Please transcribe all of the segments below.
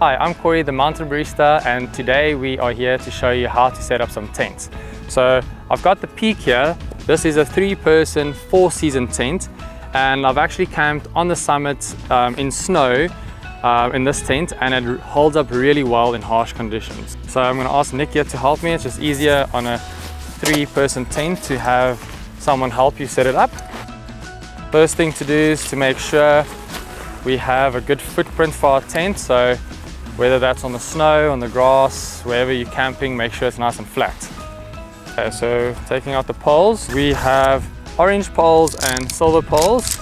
Hi, I'm Corey, the mountain barista, and today we are here to show you how to set up some tents. So I've got the Peak here. This is a 3-person, 4-season tent, and I've actually camped on the summit in snow in this tent, and it holds up really well in harsh conditions. So I'm going to ask Nick here to help me. It's just easier on a 3-person tent to have someone help you set it up. First thing to do is to make sure we have a good footprint for our tent. So whether that's on the snow, on the grass, wherever you're camping, make sure it's nice and flat. Okay, so taking out the poles, we have orange poles and silver poles,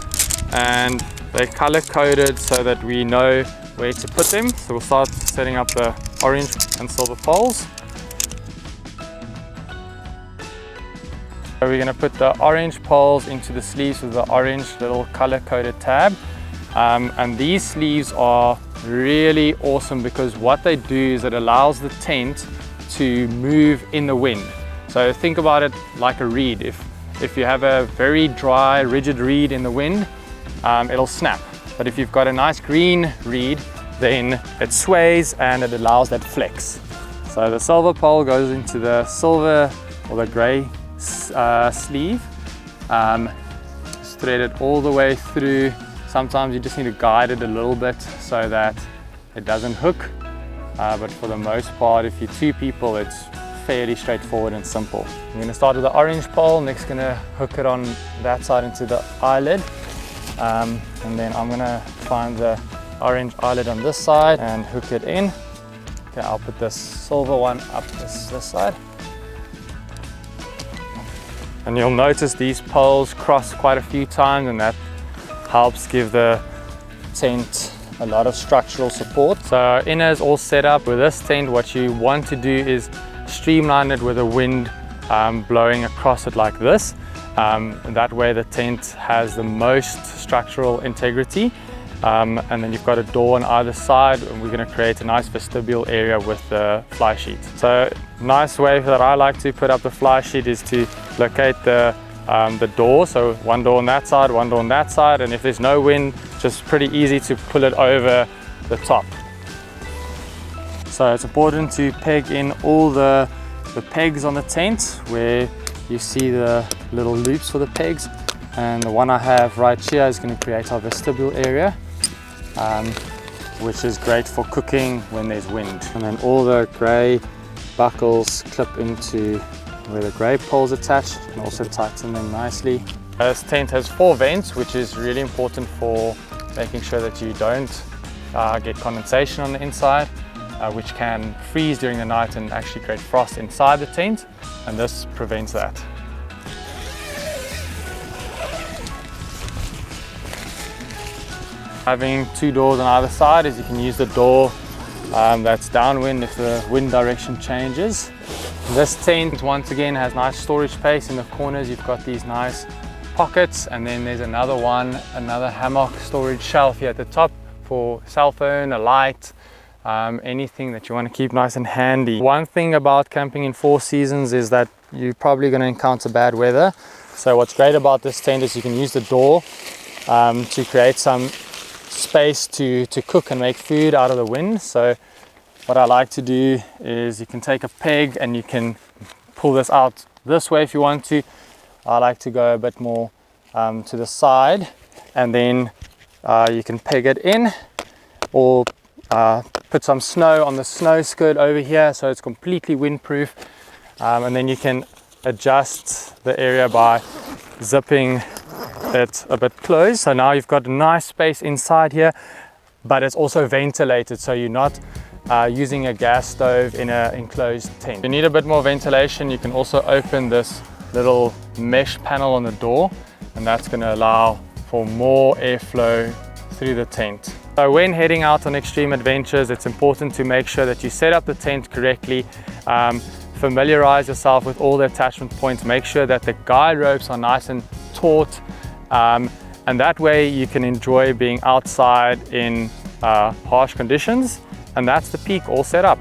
and they're color coded so that we know where to put them. So we'll start setting up the orange and silver poles. So we're going to put the orange poles into the sleeves with the orange little color coded tab. And these sleeves are really awesome because what they do is it allows the tent to move in the wind. So think about it like a reed. If you have a very dry, rigid reed in the wind, it'll snap. But if you've got a nice green reed, then it sways and it allows that flex. So the silver pole goes into the silver or the gray sleeve. Thread it all the way through. Sometimes you just need to guide it a little bit so that it doesn't hook, but for the most part, if you're 2 people, it's fairly straightforward and simple. I'm going to start with the orange pole. Nick's going to hook it on that side into the eyelid, and then I'm going to find the orange eyelid on this side and hook it in. Okay, I'll put this silver one up this side. And you'll notice these poles cross quite a few times, and that helps give the tent a lot of structural support. So inner is all set up. With this tent, what you want to do is streamline it with the wind blowing across it like this. That way the tent has the most structural integrity. And then you've got a door on either side, and we're going to create a nice vestibule area with the fly sheet. So nice way that I like to put up the fly sheet is to locate the door, so one door on that side, one door on that side, and if there's no wind, just pretty easy to pull it over the top. So it's important to peg in all the pegs on the tent where you see the little loops for the pegs, and the one I have right here is going to create our vestibule area, which is great for cooking when there's wind. And then all the grey buckles clip into where the grey poles attach, and also tighten them nicely. This tent has 4 vents, which is really important for making sure that you don't get condensation on the inside, which can freeze during the night and actually create frost inside the tent, and this prevents that. Having 2 doors on either side is you can use the door that's downwind if the wind direction changes. This tent once again has nice storage space in the corners. You've got these nice pockets, and then there's another hammock storage shelf here at the top for cell phone, a light, anything that you want to keep nice and handy. One thing about camping in 4 seasons is that you're probably going to encounter bad weather. So what's great about this tent is you can use the door to create some space to cook and make food out of the wind. So what I like to do is you can take a peg and you can pull this out this way if you want to. I like to go a bit more to the side, and then you can peg it in, or put some snow on the snow skirt over here so it's completely windproof, and then you can adjust the area by zipping it a bit closed. So now you've got a nice space inside here, but it's also ventilated, so you're not using a gas stove in an enclosed tent. If you need a bit more ventilation, you can also open this little mesh panel on the door, and that's going to allow for more airflow through the tent. So when heading out on extreme adventures, it's important to make sure that you set up the tent correctly, familiarize yourself with all the attachment points, make sure that the guide ropes are nice and taut, and that way you can enjoy being outside in harsh conditions. And that's the Peak all set up.